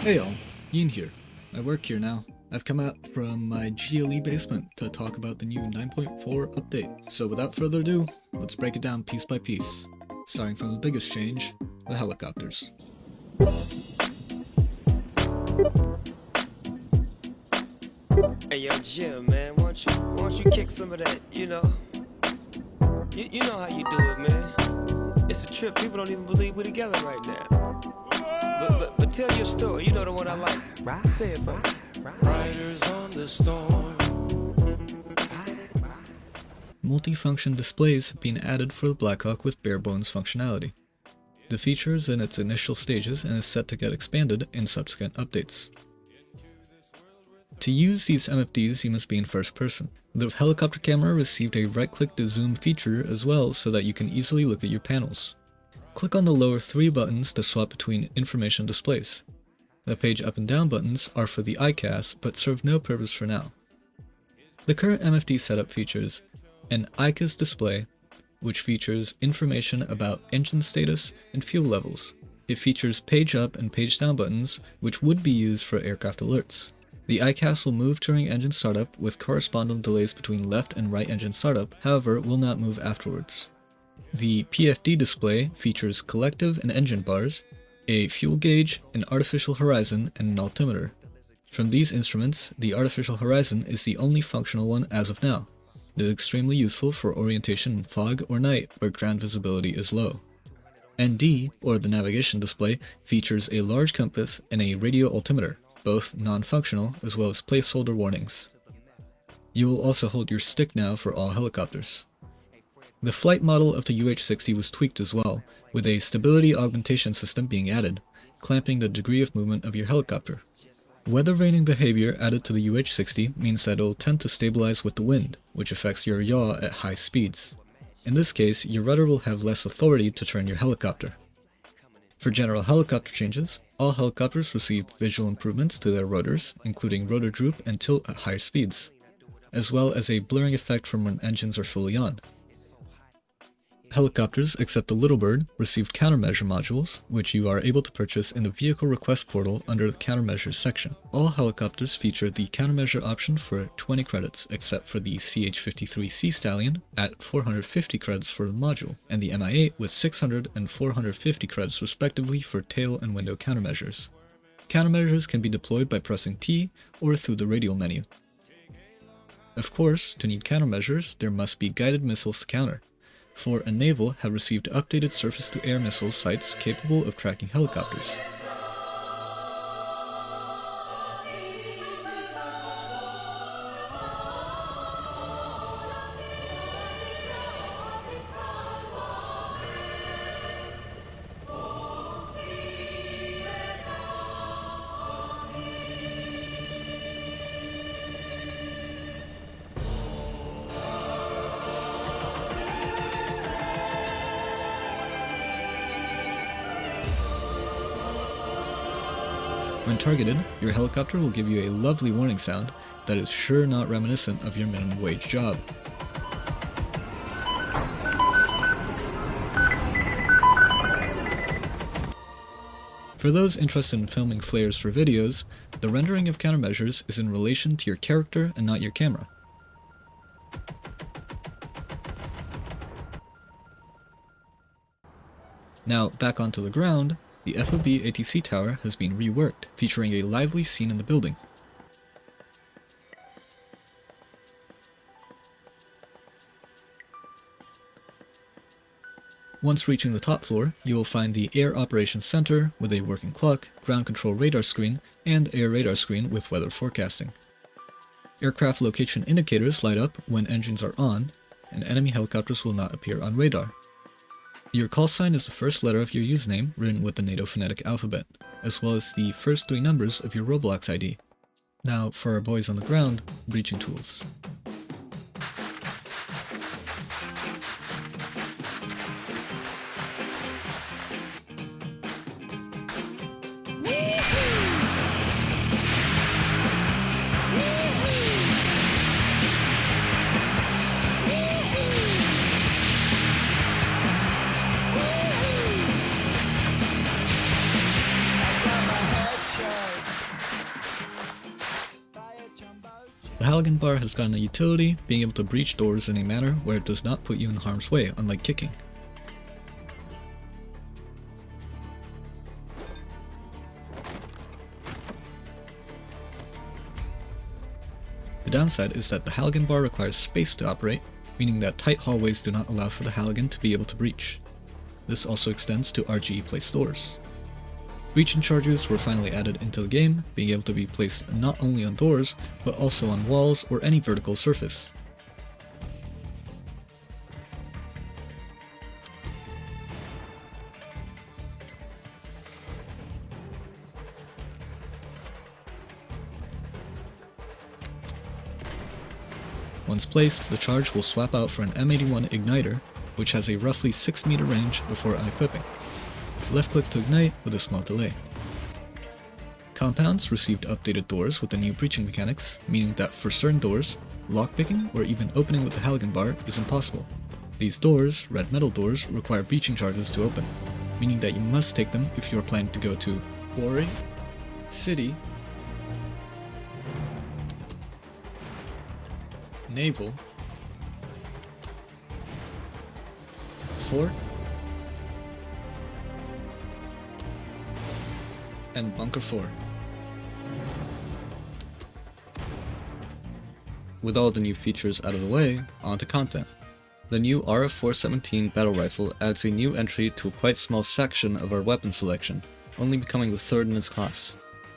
Hey all, Ian here. I work here now. I've come out from my GLE basement to talk about the new 9.4 update. So without further ado, let's break it down piece by piece. Starting from the biggest change, the helicopters. Hey yo, Jim, man, why don't you kick some of that, you know how you do it, man. It's a trip, people don't even believe we're together right now. But tell your story, you know the one I like. Right. Say it for me. Riders on the storm. Multifunction displays have been added for the Blackhawk with bare bones functionality. The feature is in its initial stages and is set to get expanded in subsequent updates. To use these MFDs, you must be in first person. The helicopter camera received a right-click to zoom feature as well so that you can easily look at your panels. Click on the lower 3 buttons to swap between information displays. The page up and down buttons are for the ICAS but serve no purpose for now. The current MFD setup features an ICAS display, which features information about engine status and fuel levels. It features page up and page down buttons, which would be used for aircraft alerts. The ICAS will move during engine startup with corresponding delays between left and right engine startup, however will not move afterwards. The PFD display features collective and engine bars, a fuel gauge, an artificial horizon, and an altimeter. From these instruments, the artificial horizon is the only functional one as of now. It is extremely useful for orientation in fog or night where ground visibility is low. ND, or the navigation display, features a large compass and a radio altimeter, both non-functional as well as placeholder warnings. You will also hold your stick now for all helicopters. The flight model of the UH-60 was tweaked as well, with a stability augmentation system being added, clamping the degree of movement of your helicopter. Weather vaning behavior added to the UH-60 means that it will tend to stabilize with the wind, which affects your yaw at high speeds. In this case, your rudder will have less authority to turn your helicopter. For general helicopter changes, all helicopters receive visual improvements to their rotors, including rotor droop and tilt at higher speeds, as well as a blurring effect from when engines are fully on. Helicopters, except the Little Bird, received countermeasure modules, which you are able to purchase in the Vehicle Request portal under the Countermeasures section. All helicopters feature the countermeasure option for 20 credits, except for the CH-53C Stallion at 450 credits for the module, and the Mi-8 with 600 and 450 credits respectively for tail and window countermeasures. Countermeasures can be deployed by pressing T or through the radial menu. Of course, to need countermeasures, there must be guided missiles to counter. Fort and Naval have received updated surface-to-air missile sites capable of tracking helicopters. When targeted, your helicopter will give you a lovely warning sound that is sure not reminiscent of your minimum wage job. For those interested in filming flares for videos, the rendering of countermeasures is in relation to your character and not your camera. Now, back onto the ground, the FOB ATC Tower has been reworked, featuring a lively scene in the building. Once reaching the top floor, you will find the Air Operations Center with a working clock, ground control radar screen, and air radar screen with weather forecasting. Aircraft location indicators light up when engines are on, and enemy helicopters will not appear on radar. Your call sign is the first letter of your username written with the NATO phonetic alphabet, as well as the first 3 numbers of your Roblox ID. Now, for our boys on the ground, breaching tools. The Halligan Bar has gotten a utility, being able to breach doors in a manner where it does not put you in harm's way, unlike kicking. The downside is that the Halligan Bar requires space to operate, meaning that tight hallways do not allow for the Halligan to be able to breach. This also extends to RGE placed doors. Breaching charges were finally added into the game, being able to be placed not only on doors, but also on walls or any vertical surface. Once placed, the charge will swap out for an M81 igniter, which has a roughly 6 meter range before unequipping. Left click to ignite with a small delay. Compounds received updated doors with the new breaching mechanics, meaning that for certain doors, lockpicking or even opening with the Halligan Bar is impossible. These doors, red metal doors, require breaching charges to open, meaning that you must take them if you are planning to go to Quarry, City, Naval, Fort, and Bunker 4. With all the new features out of the way, on to content. The new RF-417 battle rifle adds a new entry to a quite small section of our weapon selection, only becoming the third in its class.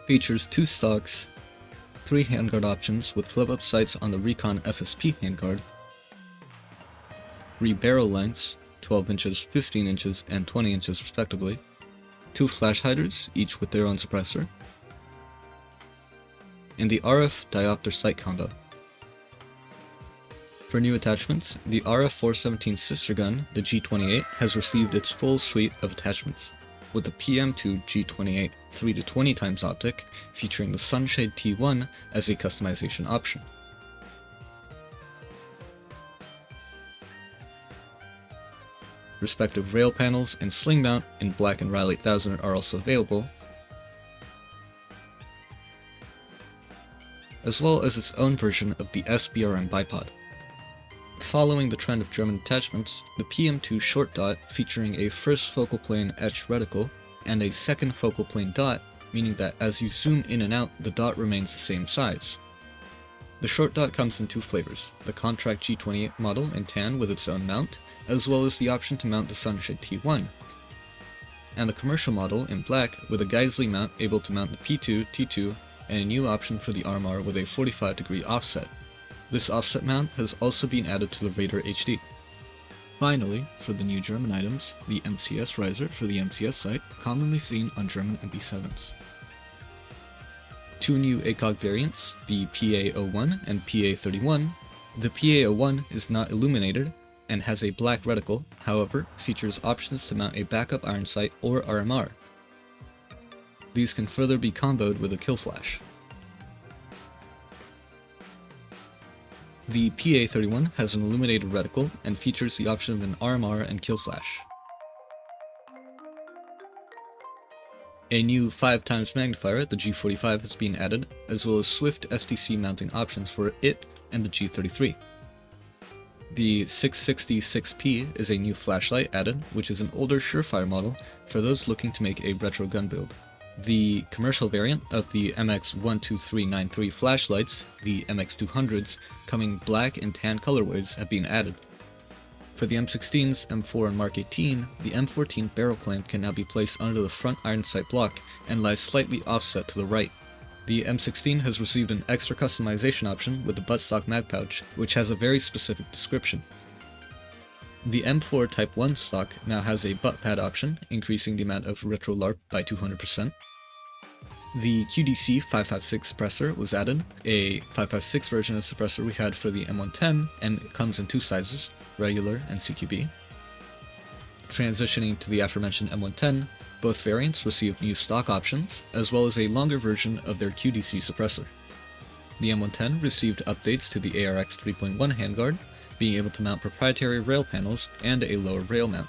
Features 2 stocks, 3 handguard options with flip-up sights on the Recon FSP handguard, 3 barrel lengths, 12 inches, 15 inches, and 20 inches respectively, 2 flash hiders, each with their own suppressor, and the RF diopter sight combo. For new attachments, the RF-417 sister gun, the G28, has received its full suite of attachments, with the PM2 G28 3-20x optic featuring the Sunshade T1 as a customization option. Respective rail panels and sling mount in Black and Ryle 8000 are also available, as well as its own version of the SBRM bipod. Following the trend of German attachments, the PM2 short dot featuring a first focal plane etched reticle and a second focal plane dot, meaning that as you zoom in and out, the dot remains the same size. The short dot comes in 2 flavors, the Contract G28 model in tan with its own mount, as well as the option to mount the Sunshade T1, and the commercial model in black with a Geisley mount able to mount the P2, T2, and a new option for the RMR with a 45-degree offset. This offset mount has also been added to the Raider HD. Finally, for the new German items, the MCS riser for the MCS sight, commonly seen on German MP7s. 2 new ACOG variants, the PA01 and PA31. The PA01 is not illuminated and has a black reticle, however, features options to mount a backup iron sight or RMR. These can further be comboed with a kill flash. The PA31 has an illuminated reticle and features the option of an RMR and kill flash. A new 5x magnifier, the G45, has been added, as well as swift FTC mounting options for it and the G33. The 660-6P is a new flashlight added, which is an older Surefire model for those looking to make a retro gun build. The commercial variant of the MX12393 flashlights, the MX200s, coming black and tan colorways, have been added. For the M16s, M4, and Mark 18, the M14 barrel clamp can now be placed under the front iron sight block and lies slightly offset to the right. The M16 has received an extra customization option with the buttstock mag pouch, which has a very specific description. The M4 Type 1 stock now has a butt pad option, increasing the amount of retro LARP by 200%. The QDC 556 suppressor was added, a 556 version of suppressor we had for the M110, and it comes in 2 sizes, regular and CQB. Transitioning to the aforementioned M110, both variants received new stock options, as well as a longer version of their QDC suppressor. The M110 received updates to the ARX 3.1 handguard, being able to mount proprietary rail panels and a lower rail mount.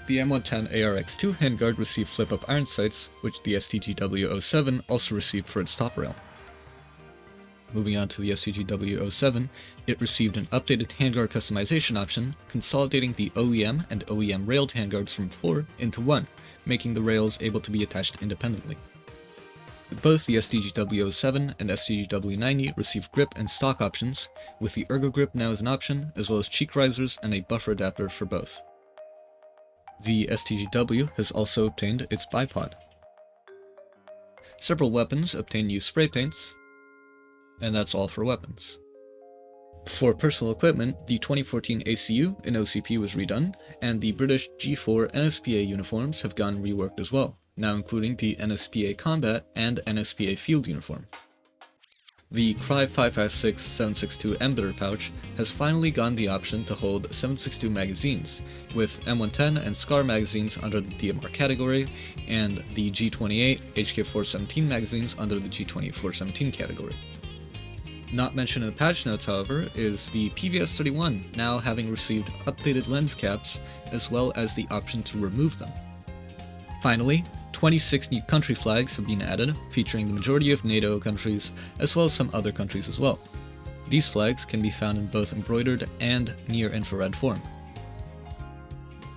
The M110 ARX2 handguard received flip-up iron sights, which the STGW07 also received for its top rail. Moving on to the STG-W07, it received an updated handguard customization option, consolidating the OEM and OEM railed handguards from 4 into 1, making the rails able to be attached independently. Both the STG-W07 and STG-W90 received grip and stock options, with the Ergo Grip now as an option, as well as cheek risers and a buffer adapter for both. The STG-W has also obtained its bipod. Several weapons obtain new spray paints, and that's all for weapons. For personal equipment, the 2014 ACU in OCP was redone, and the British G4 NSPA uniforms have gone reworked as well, now including the NSPA Combat and NSPA Field uniform. The Cry 5.56 7.62 embedder pouch has finally gotten the option to hold 7.62 magazines, with M110 and SCAR magazines under the DMR category, and the G28 HK417 magazines under the G28 417 category. Not mentioned in the patch notes, however, is the PVS-31 now having received updated lens caps, as well as the option to remove them. Finally, 26 new country flags have been added, featuring the majority of NATO countries, as well as some other countries as well. These flags can be found in both embroidered and near-infrared form.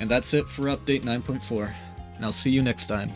And that's it for Update 9.4, and I'll see you next time.